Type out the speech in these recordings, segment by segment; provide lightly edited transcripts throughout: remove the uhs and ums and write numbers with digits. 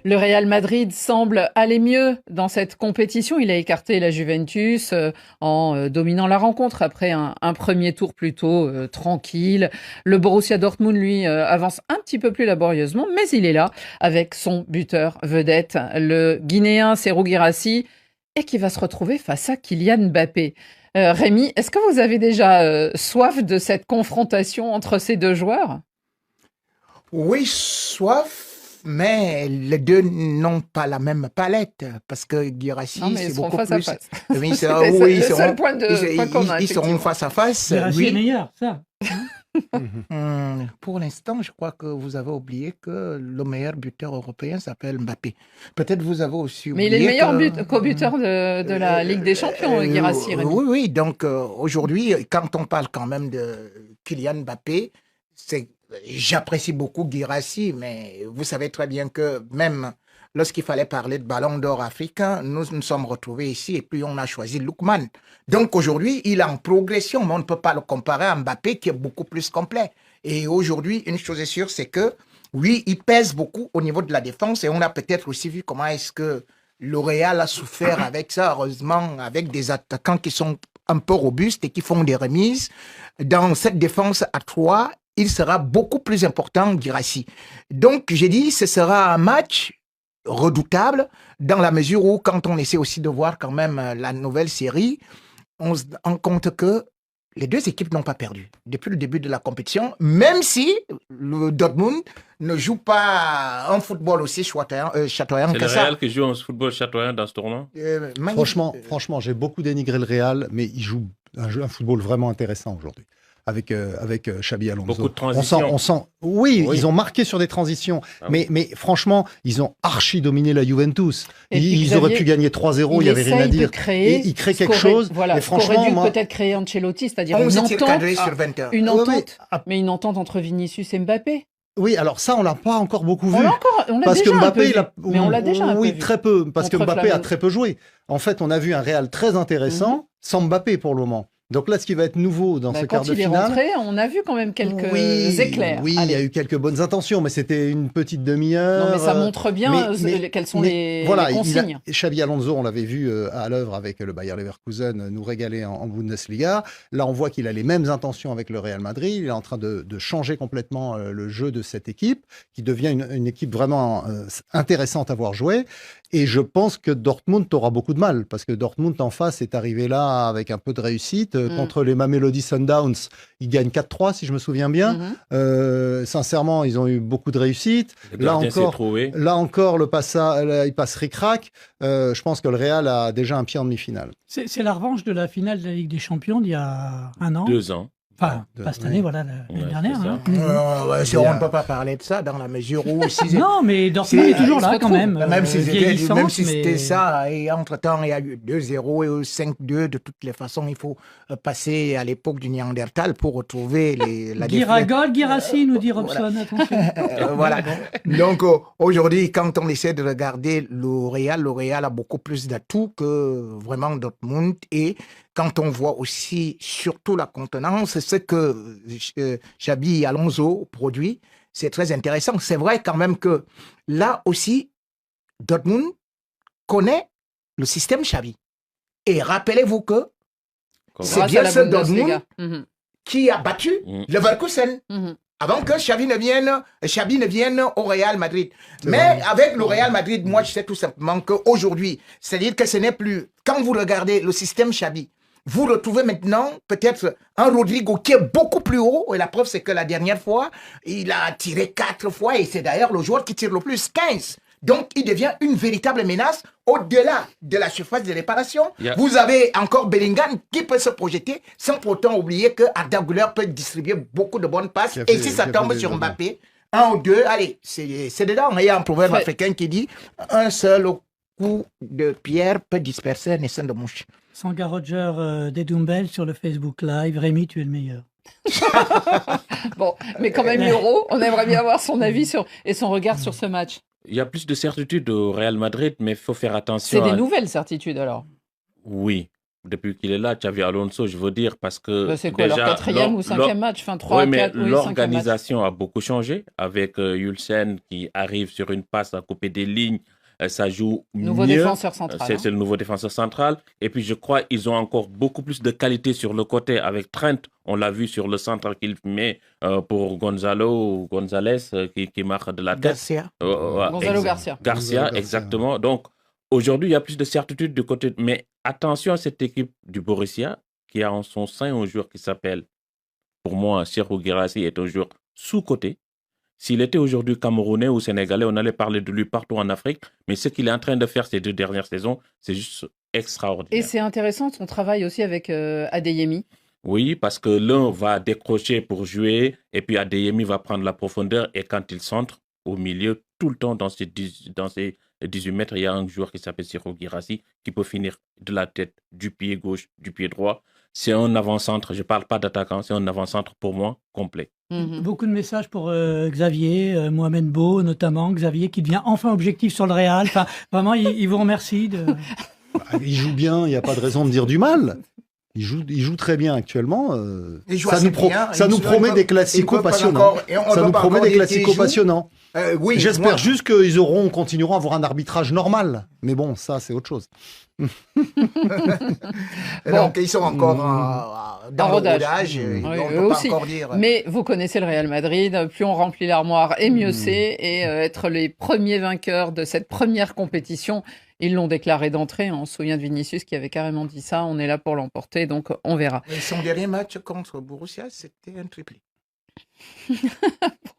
Le Real Madrid semble aller mieux dans cette compétition. Il a écarté la Juventus en dominant la rencontre après un premier tour plutôt tranquille. Le Borussia Dortmund, lui, avance un petit peu plus laborieusement, mais il est là avec son buteur vedette, le Guinéen Serhou Guirassy, et qui va se retrouver face à Kylian Mbappé. Rémi, est-ce que vous avez déjà soif de cette confrontation entre ces deux joueurs? Oui, soif, mais les deux n'ont pas la même palette, parce que Non, Guirassy, mais ils c'est seront beaucoup face à plus. face. Oui, C'était oui, le seul point, point commun, ils seront effectivement. face à face. Guirassy est Oui. meilleur, ça. Pour l'instant, je crois que vous avez oublié que le meilleur buteur européen s'appelle Mbappé. Peut-être vous avez aussi Mais il est le oublié meilleur que... co-buteur de la Ligue des Champions, Guirassy, Rémi. oui, oui. Donc aujourd'hui, quand on parle quand même de Kylian Mbappé, j'apprécie beaucoup Guirassy, mais vous savez très bien que même lorsqu'il fallait parler de Ballon d'Or africain, nous nous sommes retrouvés ici et puis on a choisi Lookman. Donc aujourd'hui, il est en progression, mais on ne peut pas le comparer à Mbappé qui est beaucoup plus complet. Et aujourd'hui, une chose est sûre, c'est que oui, il pèse beaucoup au niveau de la défense et on a peut-être aussi vu comment est-ce que le Real a souffert avec ça, heureusement, avec des attaquants qui sont un peu robustes et qui font des remises. Dans cette défense à 3, il sera beaucoup plus important, Guirassy. Donc, j'ai dit, ce sera un match redoutable dans la mesure où, quand on essaie aussi de voir quand même la nouvelle série, on se rend compte que les deux équipes n'ont pas perdu depuis le début de la compétition, même si le Dortmund ne joue pas un football aussi chatoyant C'est que le ça. Real qui joue un football chatoyant dans ce tournoi. Franchement, j'ai beaucoup dénigré le Real, mais il joue un football vraiment intéressant aujourd'hui. Avec Xabi Alonso. Beaucoup de transitions. Oui, Oui. ils ont marqué sur des transitions, mais franchement, ils ont archi dominé la Juventus. Et puis Ils Xavier, auraient pu gagner 3-0, il n'y avait rien à essaye de dire. créer Et ils créent ce quelque qu'aurait- chose. voilà, et ce qu'aurait franchement, dû moi, peut-être créer Ancelotti, c'est-à-dire 11 une tirs entente, cadrés sur 21. une Ouais, entente, ouais. mais une entente entre Vinicius et Mbappé. Oui, alors ça, on l'a pas encore beaucoup vu. On l'a Parce que déjà un peu Mbappé, vu, mais on l'a déjà un peu oui, vu. très peu, parce que Contre Mbappé a Flamel. très peu joué. En fait, on a vu un Real très intéressant sans Mbappé pour le moment. Donc là, ce qui va être nouveau dans ce quart Quand de il est finale, rentré, on a vu quand même quelques éclairs. oui, il y a eu quelques bonnes intentions, mais c'était une petite demi-heure. Non, mais ça montre bien quelles sont les consignes. Xabi Alonso, on l'avait vu à l'œuvre avec le Bayer Leverkusen, nous régaler en Bundesliga. Là, on voit qu'il a les mêmes intentions avec le Real Madrid. Il est en train de changer complètement le jeu de cette équipe, qui devient une équipe vraiment intéressante à voir jouer. Et je pense que Dortmund aura beaucoup de mal, parce que Dortmund en face est arrivé là avec un peu de réussite. Contre les Mamelody Sundowns, ils gagnent 4-3, si je me souviens bien. Sincèrement, ils ont eu beaucoup de réussite. Là encore, il passe ric-rac. Je pense que le Real a déjà un pied en demi-finale. C'est la revanche de la finale de la Ligue des Champions d'il y a 1 an. 2 ans. Enfin, pas cette année, voilà, l'année dernière. Hein. On ne peut pas parler de ça dans la mesure où... Non, mais Dortmund est toujours là quand même. Même si c'était mais... ça, et entre-temps, il y a eu 2-0 et 5-2. De toutes les façons, il faut passer à l'époque du Néandertal pour retrouver la Guiragol, Guirassy, nous dit Robson, attention. Voilà. Donc, aujourd'hui, quand on essaie de regarder le Real a beaucoup plus d'atouts que vraiment Dortmund. Et quand on voit aussi, surtout la contenance, ce que Xabi Alonso produit, c'est très intéressant. C'est vrai quand même que là aussi, Dortmund connaît le système Xabi. Et rappelez-vous que c'est bien ce Dortmund qui a battu Leverkusen. Avant que Xabi ne vienne au Real Madrid. Mais avec le Real Madrid, moi, je sais tout simplement qu'aujourd'hui, c'est-à-dire que ce n'est plus... Quand vous regardez le système Xabi, vous retrouvez maintenant peut-être un Rodrigo qui est beaucoup plus haut. Et la preuve, c'est que la dernière fois, il a tiré 4 fois. Et c'est d'ailleurs le joueur qui tire le plus, 15. Donc, il devient une véritable menace au-delà de la surface de réparation. Vous avez encore Bellingham qui peut se projeter sans pourtant oublier que Arda Güler peut distribuer beaucoup de bonnes passes. Et si ça tombe sur Mbappé, 1 ou 2, allez, c'est dedans. Il y a un proverbe africain qui dit « Un seul coup de pierre peut disperser un essaim de mouche ». Sanga Roger Dedumbel sur le Facebook Live. Rémi, tu es le meilleur. Bon, mais quand même, l'Euro, on aimerait bien avoir son avis et son regard sur ce match. Il y a plus de certitude au Real Madrid, mais il faut faire attention. C'est des nouvelles certitudes alors. Oui, depuis qu'il est là, Xavi Alonso, je veux dire, parce que C'est quoi, leur déjà, 4e ou 5e match? Enfin, 3, oui, mais 4, oui, 5e match. l'organisation a beaucoup changé avec Hulsen qui arrive sur une passe à couper des lignes. Ça joue Nouveau mieux. défenseur central. C'est le nouveau défenseur central. Et puis, je crois qu'ils ont encore beaucoup plus de qualité sur le côté avec Trent. On l'a vu sur le centre qu'il met pour Gonzalez qui marque de la tête. Garcia. Gonzalo Garcia. Garcia, exactement. Donc, aujourd'hui, il y a plus de certitude du côté. Mais attention à cette équipe du Borussia qui a en son sein un joueur qui s'appelle, pour moi, Serhou Guirassy est un joueur sous-coté. S'il était aujourd'hui Camerounais ou Sénégalais, on allait parler de lui partout en Afrique. Mais ce qu'il est en train de faire ces 2 dernières saisons, c'est juste extraordinaire. Et c'est intéressant son travail aussi avec Adeyemi. Oui, parce que l'un va décrocher pour jouer et puis Adeyemi va prendre la profondeur. Et quand il centre au milieu, tout le temps dans ces 18 mètres, il y a un joueur qui s'appelle Serhou Guirassy qui peut finir de la tête, du pied gauche, du pied droit. C'est un avant-centre, je ne parle pas d'attaquant, c'est un avant-centre pour moi complet. Beaucoup de messages pour Xavier, Mohamed Beau notamment, Xavier qui devient enfin objectif sur le Real. Enfin, vraiment, il vous remercie. Il joue bien, il n'y a pas de raison de dire du mal. Il joue très bien actuellement. Ça nous promet des classicos passionnants. Ça nous promet des classicos passionnants. Oui, j'espère juste qu'ils continueront à avoir un arbitrage normal. Mais bon, ça, c'est autre chose. Donc, ils sont encore dans le rodage. Oui, on eux peut pas aussi. encore dire. Mais vous connaissez le Real Madrid. Plus on remplit l'armoire, et mieux c'est. Et être les premiers vainqueurs de cette première compétition, ils l'ont déclaré d'entrée. On se souvient de Vinicius qui avait carrément dit ça. On est là pour l'emporter, donc on verra. Et son dernier match contre Borussia, c'était un triplé.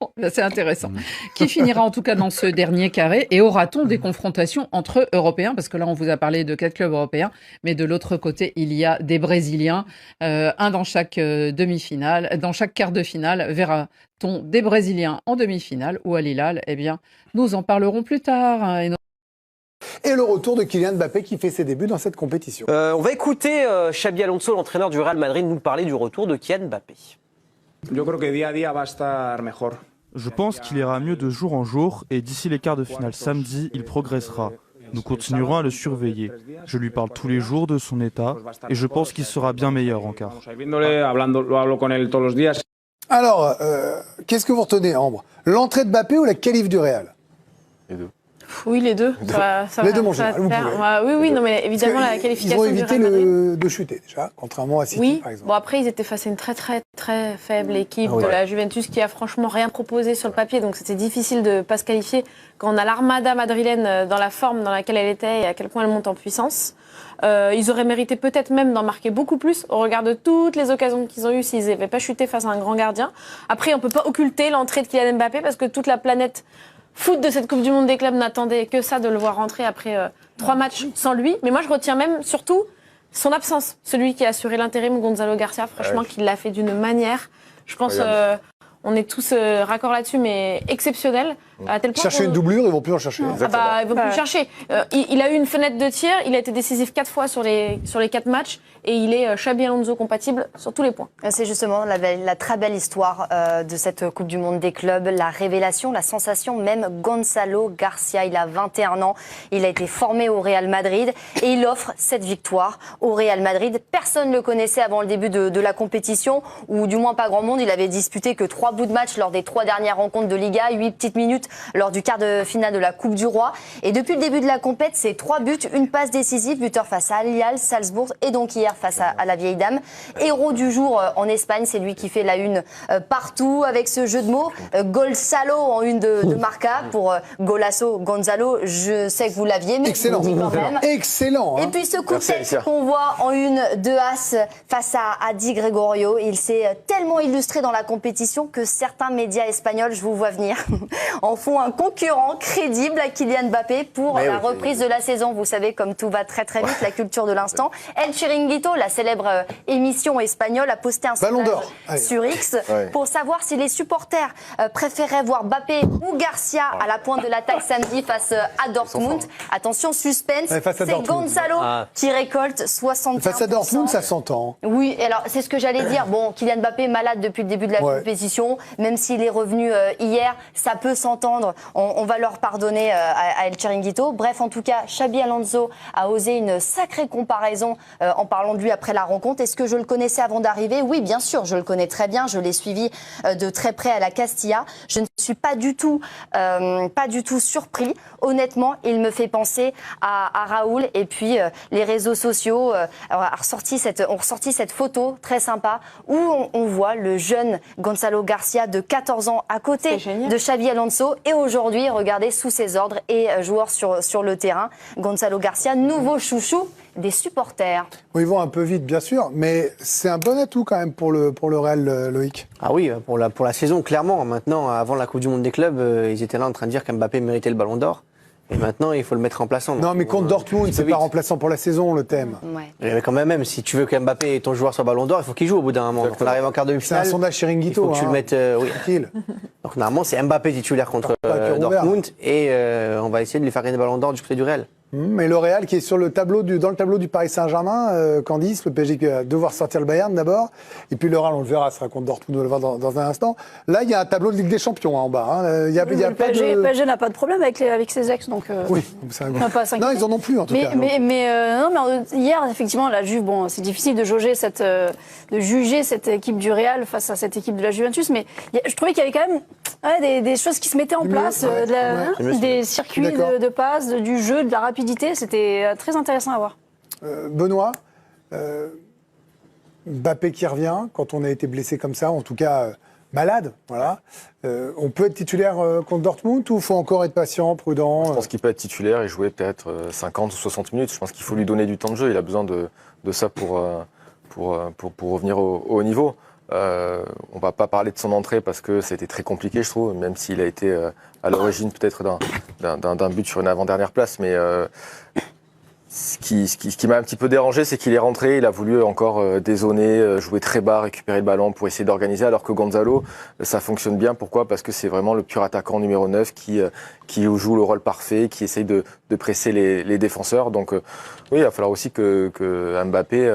Bon, c'est intéressant. Qui finira en tout cas dans ce dernier carré? Et aura-t-on des confrontations entre Européens? Parce que là, on vous a parlé de 4 clubs européens, mais de l'autre côté, il y a des Brésiliens, un dans chaque demi-finale. Dans chaque quart de finale, verra-t-on des Brésiliens en demi-finale ou à Hilal? Eh bien, nous en parlerons plus tard. Et le retour de Kylian Mbappé qui fait ses débuts dans cette compétition. On va écouter Xabi Alonso, l'entraîneur du Real Madrid, nous parler du retour de Kylian Mbappé. Je pense qu'il ira mieux de jour en jour et d'ici les quarts de finale samedi, il progressera. Nous continuerons à le surveiller. Je lui parle tous les jours de son état et je pense qu'il sera bien meilleur en quart. Alors, qu'est-ce que vous retenez, Ambre? L'entrée de Mbappé ou la qualif du Real? Les deux. Oui, les deux. Les deux, mon général, vous pouvez. Oui, non, mais évidemment, la qualification ils ont évité du Real Madrid. de chuter, déjà, contrairement à City, Oui, par exemple. bon après, ils étaient face à une très, très, très faible équipe de la Juventus qui a franchement rien proposé sur le papier, donc c'était difficile de ne pas se qualifier quand on a l'Armada madrilène dans la forme dans laquelle elle était et à quel point elle monte en puissance. Ils auraient mérité peut-être même d'en marquer beaucoup plus au regard de toutes les occasions qu'ils ont eues s'ils n'avaient pas chuté face à un grand gardien. Après, on ne peut pas occulter l'entrée de Kylian Mbappé parce que toute la planète foot de cette Coupe du Monde des clubs n'attendait que ça, de le voir rentrer après 3 matchs sans lui. Mais moi, je retiens même surtout son absence. Celui qui a assuré l'intérim, Gonzalo Garcia, franchement, qui l'a fait d'une manière, je pense, on est tous raccords là-dessus, mais exceptionnel. À tel point Chercher une doublure, ils vont plus en chercher. Ils vont plus chercher. Il a eu une fenêtre de tir, il a été décisif 4 fois sur les 4 matchs et il est Xabi Alonso compatible sur tous les points. C'est justement la très belle histoire de cette Coupe du Monde des clubs, la révélation, la sensation même. Gonzalo Garcia, il a 21 ans, il a été formé au Real Madrid et il offre cette victoire au Real Madrid. Personne ne le connaissait avant le début de la compétition, ou du moins pas grand monde. Il avait disputé que 3 bouts de match lors des 3 dernières rencontres de Liga, 8 petites minutes lors du quart de finale de la Coupe du Roi. Et depuis le début de la compète, c'est 3 buts, une passe décisive, buteur face à Al-Hilal, Salzbourg et donc hier face à la vieille dame. Héros du jour en Espagne, c'est lui qui fait la une partout avec ce jeu de mots. Gonzalo en une de Marca pour Golasso, Gonzalo. Je sais que vous l'aviez, mais excellent, quand même. Excellent. Et puis ce coup de tête qu'on voit en une de As face à Di Gregorio, il s'est tellement illustré dans la compétition que certains médias espagnols, je vous vois venir, en font un concurrent crédible à Kylian Mbappé pour la reprise de la saison. Vous savez, comme tout va très très vite, la culture de l'instant. El Chiringuito, la célèbre émission espagnole, a posté un sondage sur X pour savoir si les supporters préféraient voir Mbappé ou Garcia à la pointe de l'attaque samedi face à Dortmund. Attention, suspense, c'est Gonzalo qui récolte 75%. Face à Dortmund, ça s'entend. Oui, alors c'est ce que j'allais dire. Bon, Kylian Mbappé malade depuis le début de la compétition, même s'il est revenu hier, ça peut s'entendre. attendre. On va leur pardonner à El Chiringuito. Bref, en tout cas, Xabi Alonso a osé une sacrée comparaison en parlant de lui après la rencontre. Est-ce que je le connaissais avant d'arriver? Oui, bien sûr, je le connais très bien. Je l'ai suivi de très près à la Castilla. Je ne suis pas du tout surpris. Honnêtement, il me fait penser à Raoul. Et puis, les réseaux sociaux ont ressorti cette photo très sympa où on voit le jeune Gonzalo Garcia de 14 ans à côté de Xabi Alonso. Et aujourd'hui, regardez, sous ses ordres et joueur sur le terrain, Gonzalo Garcia, nouveau chouchou des supporters. Bon, ils vont un peu vite, bien sûr, mais c'est un bon atout quand même pour le Real, Loïc. Ah oui, pour la saison, clairement. Maintenant, avant la Coupe du Monde des clubs, ils étaient là en train de dire qu'Mbappé méritait le Ballon d'Or. Et maintenant, il faut le mettre remplaçant. Non, mais contre Dortmund, c'est pas remplaçant pour la saison, le thème. Ouais. Mais quand même, si tu veux qu'Mbappé est ton joueur sur Ballon d'Or, il faut qu'il joue au bout d'un moment. Donc, on arrive en quart de finale. C'est un sondage Chiringuito. Il faut que tu le mettes. Oui. Donc, normalement, c'est Mbappé titulaire contre Dortmund. Et on va essayer de lui faire gagner le Ballon d'Or du côté du Real. Mais le Real qui est dans le tableau du Paris Saint-Germain, Candice, le PSG qui va devoir sortir le Bayern d'abord, et puis le Real, on le verra, sera contre Dortmund, on le verra dans un instant. Là, il y a un tableau de Ligue des Champions en bas. Il y a le pas PSG n'a pas de problème avec ses ex, donc. Oui, non, ils en ont plus en tout cas. Mais hier, effectivement, la Juve, bon, c'est difficile de juger cette équipe du Real face à cette équipe de la Juventus, mais je trouvais qu'il y avait quand même des choses qui se mettaient en place, des circuits de passe, du jeu, de la rapidité. C'était très intéressant à voir. Benoît, Mbappé qui revient quand on a été blessé comme ça, en tout cas malade, voilà. On peut être titulaire contre Dortmund ou il faut encore être patient, prudent? Je pense qu'il peut être titulaire et jouer peut-être 50 ou 60 minutes. Je pense qu'il faut lui donner du temps de jeu. Il a besoin de ça pour revenir au haut niveau. On ne va pas parler de son entrée parce que ça a été très compliqué, je trouve, même s'il a été à l'origine peut-être d'un but sur une avant-dernière place. Mais ce qui m'a un petit peu dérangé, c'est qu'il est rentré, il a voulu encore dézoner, jouer très bas, récupérer le ballon pour essayer d'organiser, alors que Gonzalo, ça fonctionne bien. Pourquoi? Parce que c'est vraiment le pur attaquant numéro 9 qui joue le rôle parfait, qui essaye de presser les défenseurs. Donc oui, il va falloir aussi que Mbappé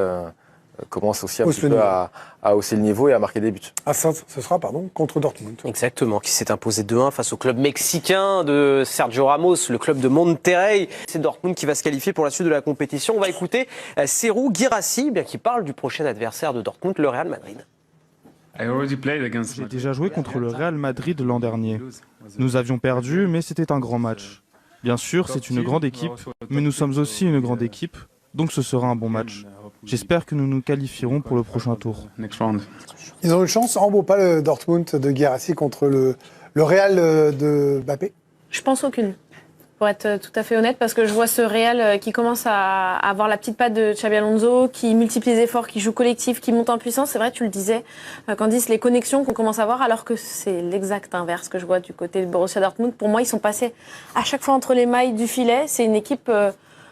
commence aussi un petit peu à hausser le niveau et à marquer des buts. Ce sera, contre Dortmund. Exactement, qui s'est imposé 2-1 face au club mexicain de Sergio Ramos, le club de Monterrey. C'est Dortmund qui va se qualifier pour la suite de la compétition. On va écouter Serhou Guirassy, qui parle du prochain adversaire de Dortmund, le Real Madrid. J'ai déjà joué contre le Real Madrid l'an dernier. Nous avions perdu, mais c'était un grand match. Bien sûr, c'est une grande équipe, mais nous sommes aussi une grande équipe, donc ce sera un bon match. J'espère que nous nous qualifierons pour le prochain tour. Ils ont une chance, en pas le Dortmund de Guirassy contre le Real de Mbappé? Je pense aucune, pour être tout à fait honnête, parce que je vois ce Real qui commence à avoir la petite patte de Xabi Alonso, qui multiplie les efforts, qui joue collectif, qui monte en puissance. C'est vrai, tu le disais, Candice, les connexions qu'on commence à voir, alors que c'est l'exact inverse que je vois du côté de Borussia Dortmund. Pour moi, ils sont passés à chaque fois entre les mailles du filet. C'est une équipe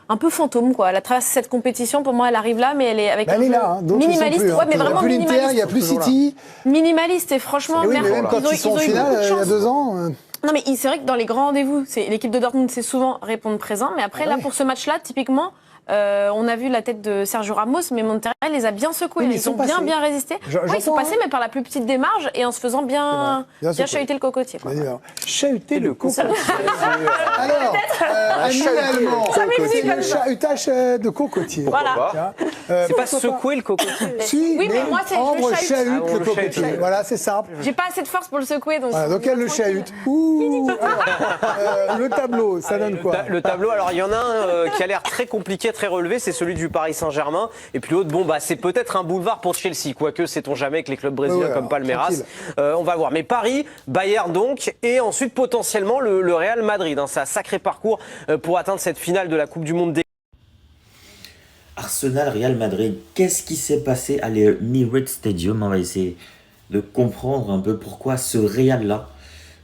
un peu fantôme, quoi. Elle a traversé cette compétition, pour moi, elle arrive là, mais elle est avec un jeu minimaliste. Ouais, mais vraiment minimaliste. Il n'y a plus l'Inter, il n'y a plus City. Minimaliste, et franchement, oui, mais même quand ils sont en finale, il y a 2 ans. Non, mais c'est vrai que dans les grands rendez-vous, l'équipe de Dortmund, c'est souvent répondre présent. Mais après, là, pour ce match-là, typiquement, on a vu la tête de Sergio Ramos, mais Monterrey les a bien secoués. Ils ont bien résisté. Ils sont passés, mais par la plus petite des marges et en se faisant bien chahuter le cocotier. Chahuter le cocotier. Alors, un allemand. Chahutage de cocotier. Voilà. C'est pas secouer le cocotier. Si, oui, mais moi, c'est Ambre chahute le cocotier. Voilà, c'est simple. J'ai pas assez de force pour le secouer. Donc elle le chahute. Le tableau, ça donne quoi? Le tableau, alors il y en a un qui a l'air très compliqué, très relevé, c'est celui du Paris Saint-Germain. Et puis l'autre, c'est peut-être un boulevard pour Chelsea, quoique sait-on jamais avec les clubs brésiliens comme Palmeiras. On va voir. Mais Paris, Bayern donc, et ensuite potentiellement le Real Madrid. C'est un sacré parcours pour atteindre cette finale de la Coupe du Monde des... Arsenal-Real Madrid, qu'est-ce qui s'est passé à l'Emirates Stadium? On va essayer de comprendre un peu pourquoi ce Real-là,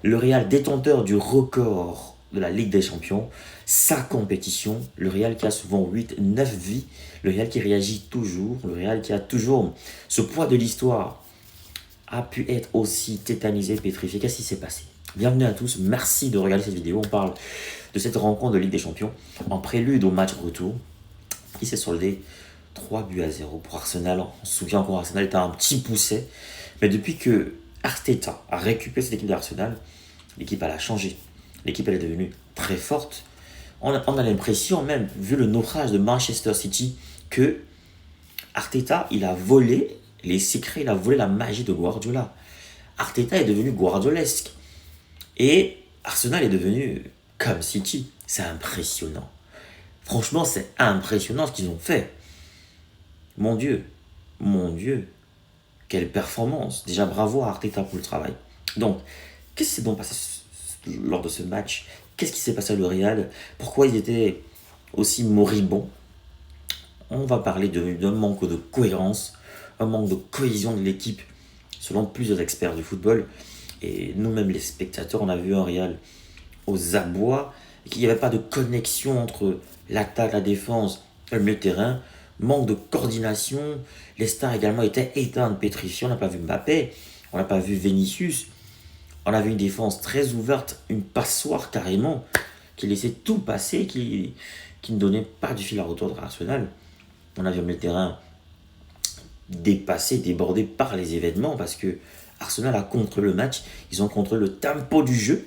le Real détenteur du record de la Ligue des Champions, sa compétition, le Real qui a souvent 8-9 vies, le Real qui réagit toujours, le Real qui a toujours ce poids de l'histoire, a pu être aussi tétanisé, pétrifié. Qu'est-ce qui s'est passé? Bienvenue à tous, merci de regarder cette vidéo. On parle de cette rencontre de Ligue des Champions en prélude au match retour qui s'est soldé 3-0 pour Arsenal. On se souvient encore, Arsenal était un petit pousset, mais depuis que Arteta a récupéré cette équipe d'Arsenal, l'équipe elle a changé. L'équipe, elle est devenue très forte. On a l'impression même, vu le naufrage de Manchester City, que Arteta, il a volé les secrets, il a volé la magie de Guardiola. Arteta est devenu guardiolesque. Et Arsenal est devenu comme City. C'est impressionnant. Franchement, c'est impressionnant ce qu'ils ont fait. Mon Dieu, quelle performance. Déjà, bravo à Arteta pour le travail. Donc, qu'est-ce qui s'est donc passé lors de ce match? Qu'est-ce qui s'est passé à le Real? Pourquoi ils étaient aussi moribonds? On va parler d'un manque de cohérence, un manque de cohésion de l'équipe, selon plusieurs experts du football. Et nous-mêmes, les spectateurs, on a vu un Real aux abois, et qu'il n'y avait pas de connexion entre l'attaque, la défense et le milieu de terrain. Manque de coordination. Les stars également étaient éteintes, pétrifiées. On n'a pas vu Mbappé, on n'a pas vu Vinicius. On a vu une défense très ouverte, une passoire carrément, qui laissait tout passer, qui ne donnait pas du fil à retordre à Arsenal. On a vu le terrain dépassé, débordé par les événements, parce que Arsenal a contrôlé le match, ils ont contrôlé le tempo du jeu,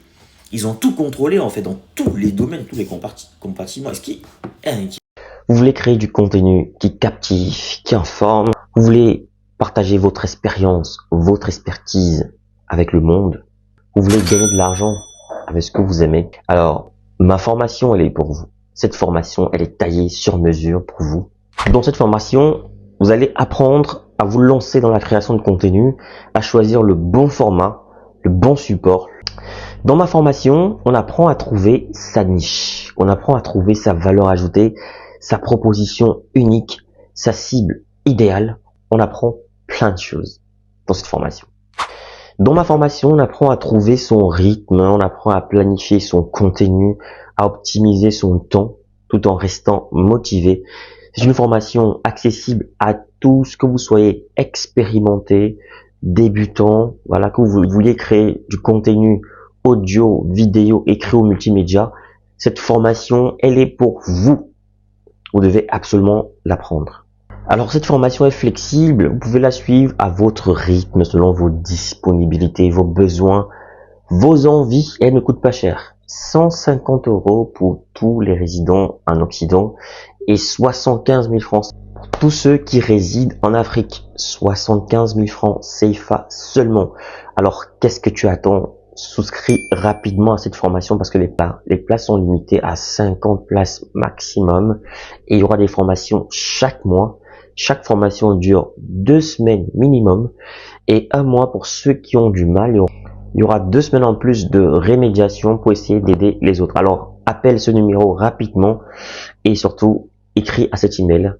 ils ont tout contrôlé en fait dans tous les domaines, tous les compartiments. Est-ce qu'il est inquiet? Vous voulez créer du contenu qui captive, qui informe, vous voulez partager votre expérience, votre expertise avec le monde, vous voulez gagner de l'argent avec ce que vous aimez. Alors, ma formation, elle est pour vous. Cette formation, elle est taillée sur mesure pour vous. Dans cette formation, vous allez apprendre à vous lancer dans la création de contenu, à choisir le bon format, le bon support. Dans ma formation, on apprend à trouver sa niche, on apprend à trouver sa valeur ajoutée, sa proposition unique, sa cible idéale. On apprend plein de choses dans cette formation. Dans ma formation, on apprend à trouver son rythme, on apprend à planifier son contenu, à optimiser son temps tout en restant motivé. C'est une formation accessible à tous, que vous soyez expérimenté, débutant, voilà, que vous vouliez créer du contenu audio, vidéo, écrit ou multimédia. Cette formation, elle est pour vous. Vous devez absolument l'apprendre. Alors cette formation est flexible, vous pouvez la suivre à votre rythme, selon vos disponibilités, vos besoins, vos envies. Elle ne coûte pas cher. 150 € pour tous les résidents en Occident et 75 000 francs pour tous ceux qui résident en Afrique. 75 000 francs CFA seulement. Alors qu'est-ce que tu attends? Souscris rapidement à cette formation parce que les places sont limitées à 50 places maximum et il y aura des formations chaque mois. Chaque formation dure 2 semaines minimum et 1 mois pour ceux qui ont du mal. Il y aura 2 semaines en plus de rémédiation pour essayer d'aider les autres. Alors, appelle ce numéro rapidement et surtout, écris à cet email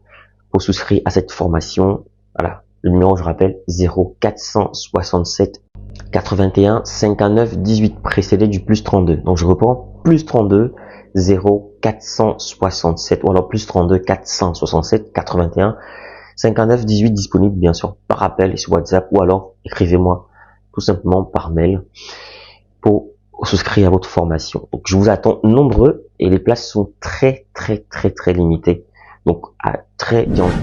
pour souscrire à cette formation. Voilà, le numéro, je rappelle, 0467 81 59 18, précédé du plus 32. Donc, je reprends, plus 32 0467 ou alors plus 32 467 81 59 18, disponible bien sûr par appel et sur WhatsApp ou alors écrivez-moi tout simplement par mail pour souscrire à votre formation. Donc je vous attends nombreux et les places sont très limitées. Donc à très bientôt.